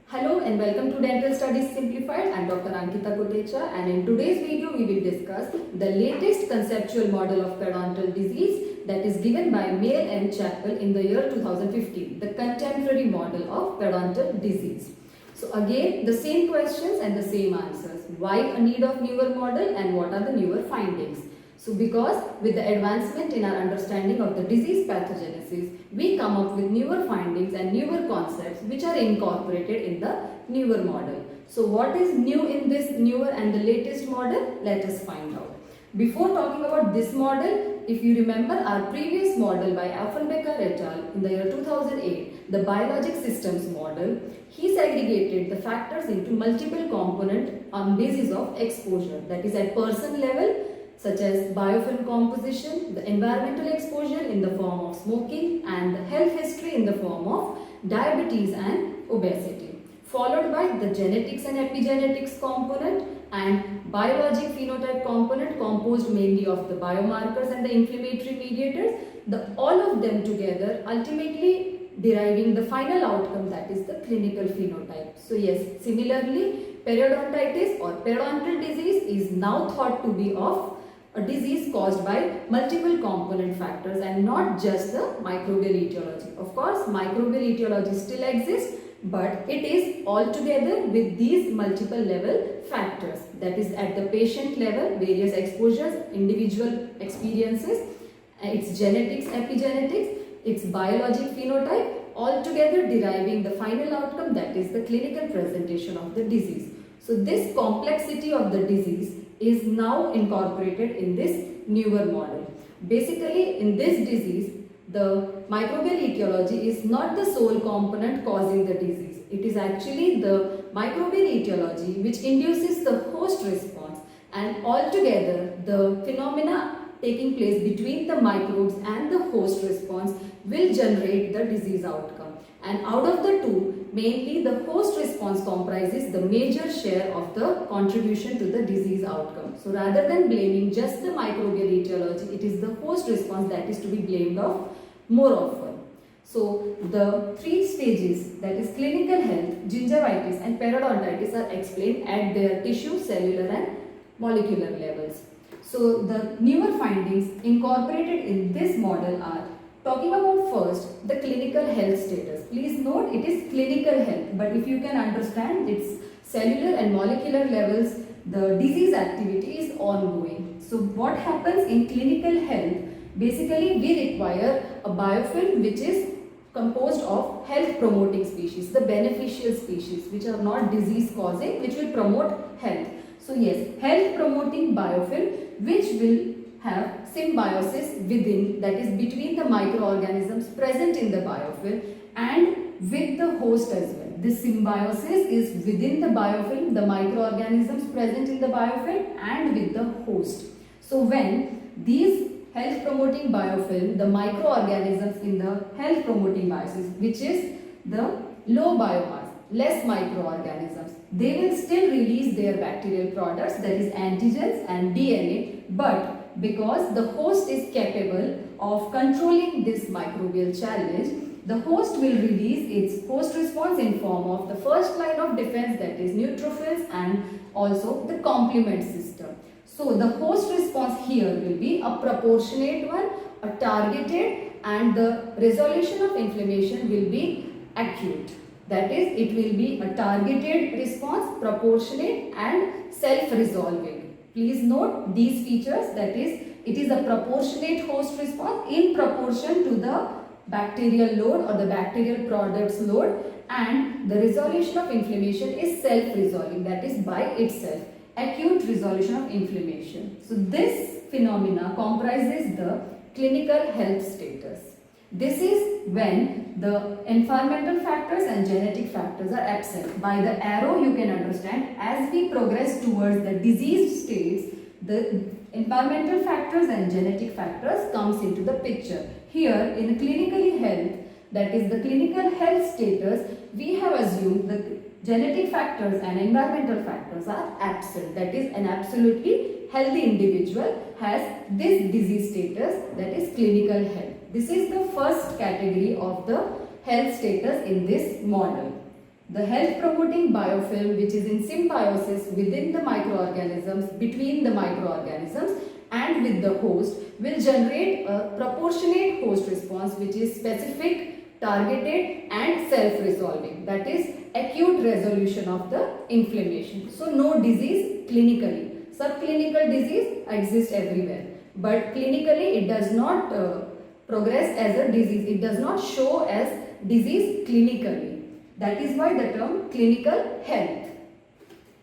Hello and welcome to Dental Studies Simplified. I am Dr. Ankita Kotecha, and in today's video we will discuss the latest conceptual model of periodontal disease that is given by Mail and Chappell in the year 2015, the contemporary model of periodontal disease. So again, the same questions and the same answers. Why a need of newer model and what are the newer findings? So because with the advancement in our understanding of the disease pathogenesis, we come up with newer findings and newer concepts which are incorporated in the newer model. So what is new in this newer and the latest model? Let us find out. Before talking about this model, if you remember our previous model by Affenbecker et al. In the year 2008, the biologic systems model, he segregated the factors into multiple component on basis of exposure, that is at person level, such as biofilm composition, the environmental exposure in the form of smoking, and the health history in the form of diabetes and obesity, followed by the genetics and epigenetics component and biologic phenotype component composed mainly of the biomarkers and the inflammatory mediators, all of them together ultimately deriving the final outcome, that is the clinical phenotype. So yes, similarly periodontitis or periodontal disease is now thought to be of a disease caused by multiple component factors and not just the microbial etiology. Of course, microbial etiology still exists, but it is all together with these multiple level factors, that is at the patient level, various exposures, individual experiences, its genetics, epigenetics, its biologic phenotype, all together deriving the final outcome, that is the clinical presentation of the disease. So this complexity of the disease is now incorporated in this newer model. Basically, in this disease, the microbial etiology is not the sole component causing the disease. It is actually the microbial etiology which induces the host response, and altogether the phenomena taking place between the microbes and the host response will generate the disease outcome. And out of the two, mainly the host response comprises the major share of the contribution to the disease outcome. So rather than blaming just the microbial etiology, it is the host response that is to be blamed of more often. So the three stages, that is clinical health, gingivitis and periodontitis, are explained at their tissue, cellular and molecular levels. So the newer findings incorporated in this model are talking about first the clinical health status. Please note it is clinical health, but if you can understand its cellular and molecular levels, the disease activity is ongoing. So what happens in clinical health? Basically, we require a biofilm which is composed of health promoting species, the beneficial species which are not disease causing, which will promote health. So yes, health promoting biofilm which will have symbiosis within, that is between the microorganisms present in the biofilm and with the host as well. This symbiosis is within the biofilm, the microorganisms present in the biofilm and with the host. So when these health promoting biofilm, the microorganisms in the health promoting biosis, which is the low biomass, less microorganisms, they will still release their bacterial products, that is antigens and DNA, but because the host is capable of controlling this microbial challenge, the host will release its host response in form of the first line of defense, that is neutrophils, and also the complement system. So the host response here will be a proportionate one, a targeted, and the resolution of inflammation will be acute. That is, it will be a targeted response, proportionate and self-resolving. Please note these features, that is, it is a proportionate host response in proportion to the bacterial load or the bacterial products load, and the resolution of inflammation is self-resolving, that is by itself, acute resolution of inflammation. So this phenomena comprises the clinical health status. This is when the environmental factors and genetic factors are absent. By the arrow you can understand, as we progress towards the diseased states, the environmental factors and genetic factors comes into the picture. Here in clinically health, that is the clinical health status, we have assumed the genetic factors and environmental factors are absent. That is, an absolutely healthy individual has this disease status, that is clinical health. This is the first category of the health status in this model. The health promoting biofilm, which is in symbiosis within the microorganisms, between the microorganisms and with the host, will generate a proportionate host response which is specific, targeted and self-resolving. That is acute resolution of the inflammation. So no disease clinically. Subclinical disease exists everywhere, but clinically it does not progress as a disease. It does not show as disease clinically. That is why the term clinical health.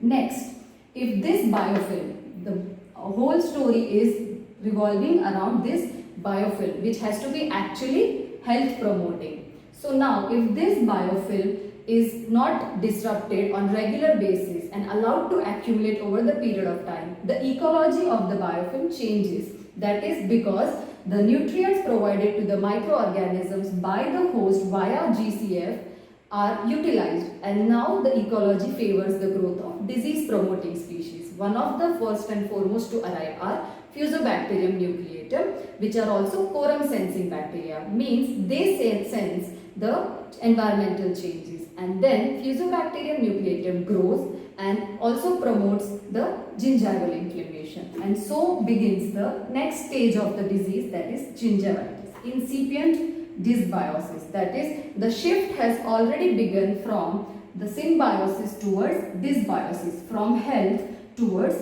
Next, if this biofilm, the whole story is revolving around this biofilm, which has to be actually health promoting. So now if this biofilm is not disrupted on regular basis and allowed to accumulate over the period of time, the ecology of the biofilm changes. That is because the nutrients provided to the microorganisms by the host via GCF are utilized, and now the ecology favors the growth of disease promoting species. One of the first and foremost to arrive are Fusobacterium nucleatum, which are also quorum sensing bacteria, means they sense the environmental changes, and then Fusobacterium nucleatum grows and also promotes the gingival inflammation, and so begins the next stage of the disease, that is gingivitis, incipient dysbiosis. That is, the shift has already begun from the symbiosis towards dysbiosis, from health towards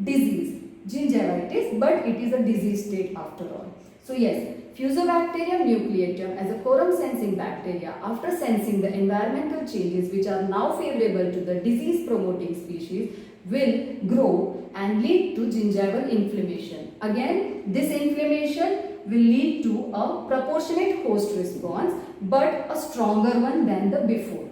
disease, gingivitis, but it is a disease state after all. So yes, Fusobacterium nucleatum as a quorum sensing bacteria, after sensing the environmental changes which are now favorable to the disease promoting species, will grow and lead to gingival inflammation. Again, this inflammation will lead to a proportionate host response, but a stronger one than the before.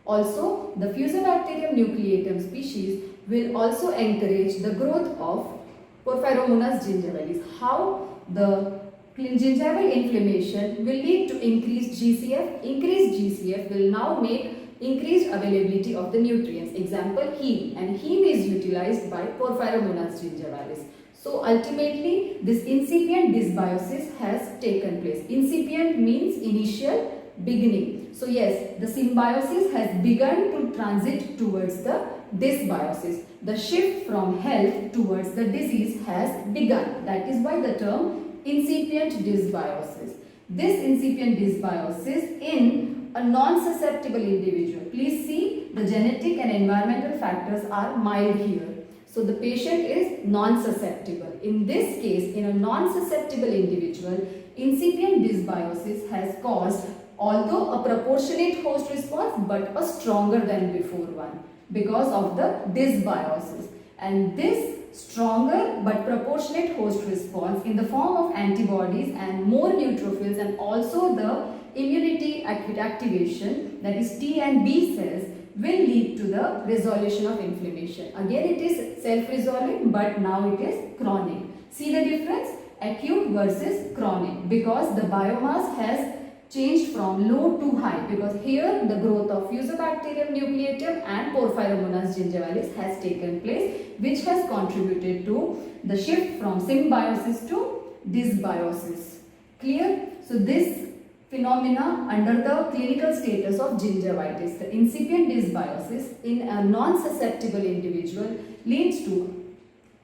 Also, the Fusobacterium nucleatum species will also encourage the growth of Porphyromonas gingivalis. How? The gingival inflammation will lead to increased GCF. Increased GCF will now make increased availability of the nutrients. Example, heme, and heme is utilized by Porphyromonas gingivalis. So ultimately, this incipient dysbiosis has taken place. Incipient means initial, beginning. So yes, the symbiosis has begun to transit towards the dysbiosis. The shift from health towards the disease has begun. That is why the term incipient dysbiosis. This incipient dysbiosis in a non-susceptible individual. Please see, the genetic and environmental factors are mild here. So the patient is non-susceptible. In this case, in a non-susceptible individual, incipient dysbiosis has caused, although a proportionate host response, but a stronger than before one because of the dysbiosis. And this stronger but proportionate host response in the form of antibodies and more neutrophils and also the immunity activation, that is T and B cells, will lead to the resolution of inflammation. Again, it is self-resolving, but now it is chronic. See the difference? Acute versus chronic, because the biomass has changed from low to high, because here the growth of Fusobacterium nucleatum and Porphyromonas gingivalis has taken place, which has contributed to the shift from symbiosis to dysbiosis. Clear? So this phenomena under the clinical status of gingivitis, the incipient dysbiosis in a non-susceptible individual leads to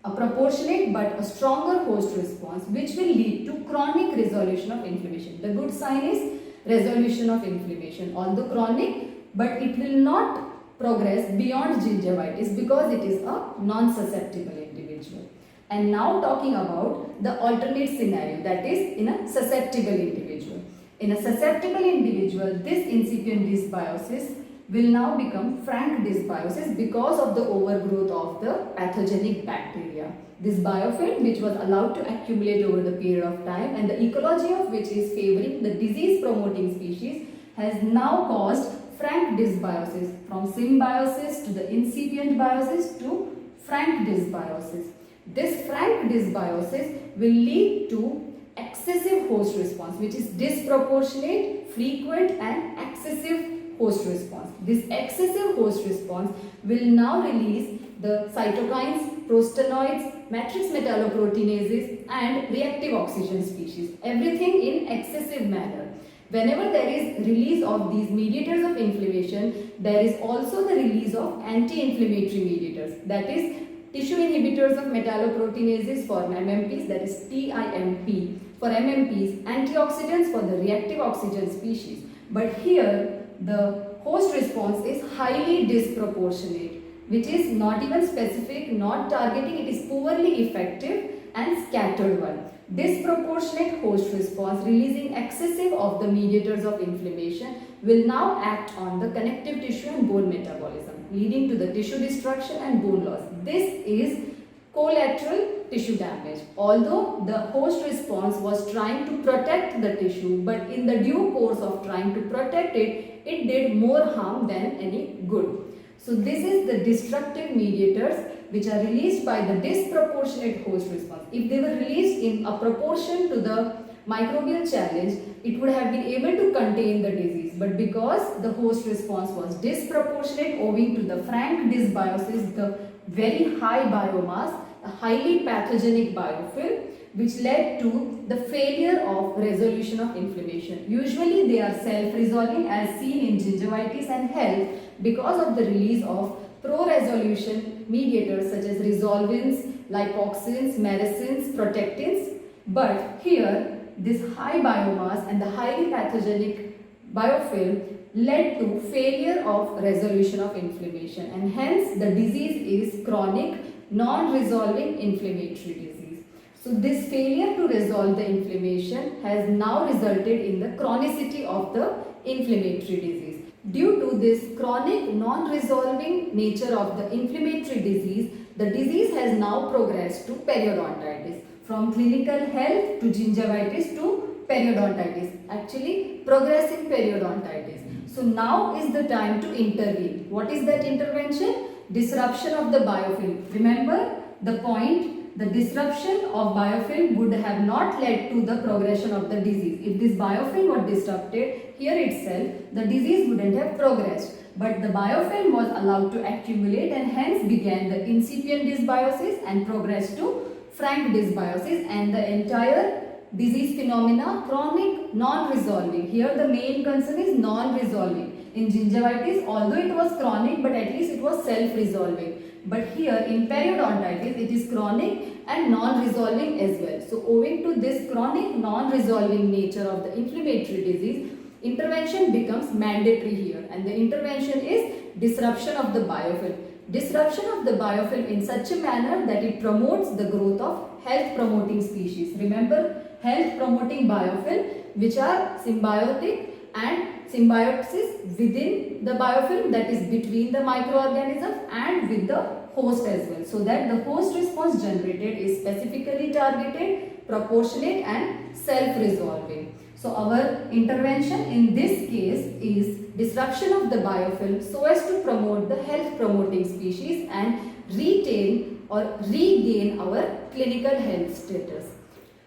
a proportionate but a stronger host response, which will lead to chronic resolution of inflammation. The good sign is resolution of inflammation, although chronic, but it will not progress beyond gingivitis because it is a non-susceptible individual. And now talking about the alternate scenario, that is in a susceptible individual. In a susceptible individual, this incipient dysbiosis will now become frank dysbiosis because of the overgrowth of the pathogenic bacteria. This biofilm, which was allowed to accumulate over the period of time and the ecology of which is favoring the disease promoting species, has now caused frank dysbiosis, from symbiosis to the incipient biosis to frank dysbiosis. This frank dysbiosis will lead to excessive host response, which is disproportionate, frequent and excessive host response. This excessive host response will now release the cytokines, prostanoids, matrix metalloproteinases and reactive oxygen species. Everything in excessive manner. Whenever there is release of these mediators of inflammation, there is also the release of anti-inflammatory mediators, that is tissue inhibitors of metalloproteinases for MMPs, that is TIMP for MMPs, antioxidants for the reactive oxygen species. But here the host response is highly disproportionate, which is not even specific, not targeting, it is poorly effective and scattered one. Disproportionate host response releasing excessive of the mediators of inflammation will now act on the connective tissue and bone metabolism, leading to the tissue destruction and bone loss. This is collateral tissue damage. Although the host response was trying to protect the tissue, but in the due course of trying to protect it, it did more harm than any good. So this is the destructive mediators which are released by the disproportionate host response. If they were released in a proportion to the microbial challenge, it would have been able to contain the disease. But because the host response was disproportionate owing to the frank dysbiosis, the very high biomass, a highly pathogenic biofilm, which led to the failure of resolution of inflammation. Usually they are self-resolving as seen in gingivitis and health because of the release of pro-resolution mediators such as resolvins, lipoxins, mericins, protectins. But here this high biomass and the highly pathogenic biofilm led to failure of resolution of inflammation, and hence the disease is chronic non-resolving inflammatory disease. So this failure to resolve the inflammation has now resulted in the chronicity of the inflammatory disease. Due to this chronic non-resolving nature of the inflammatory disease, the disease has now progressed to periodontitis. From clinical health to gingivitis to periodontitis, actually progressive periodontitis. So now is the time to intervene. What is that intervention? Disruption of the biofilm. Remember the point, the disruption of biofilm would have not led to the progression of the disease. If this biofilm was disrupted here itself, the disease wouldn't have progressed. But the biofilm was allowed to accumulate and hence began the incipient dysbiosis and progressed to frank dysbiosis, and the entire disease phenomena chronic non-resolving. Here the main concern is non-resolving. In gingivitis, although it was chronic, but at least it was self-resolving. But here in periodontitis, it is chronic and non-resolving as well. So owing to this chronic non-resolving nature of the inflammatory disease, intervention becomes mandatory here, and the intervention is disruption of the biofilm. Disruption of the biofilm in such a manner that it promotes the growth of health promoting species. Remember, health promoting biofilm which are symbiotic and symbiosis within the biofilm, that is between the microorganisms and with the host as well, so that the host response generated is specifically targeted, proportionate and self-resolving. So our intervention in this case is disruption of the biofilm so as to promote the health promoting species and retain or regain our clinical health status.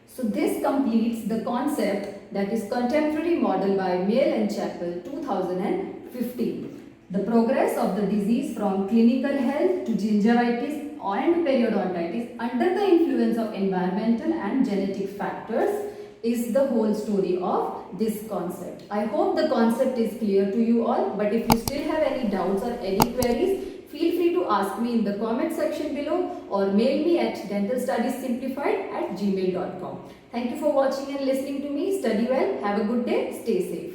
So this completes the concept, that is contemporary model by Mayle and Chappell 2015. The progress of the disease from clinical health to gingivitis and periodontitis under the influence of environmental and genetic factors is the whole story of this concept. I hope the concept is clear to you all, but if you still have any doubts or any queries, feel free to ask me in the comment section below or mail me at dentalstudiessimplified@gmail.com. Thank you for watching and listening to me. Study well, have a good day, stay safe.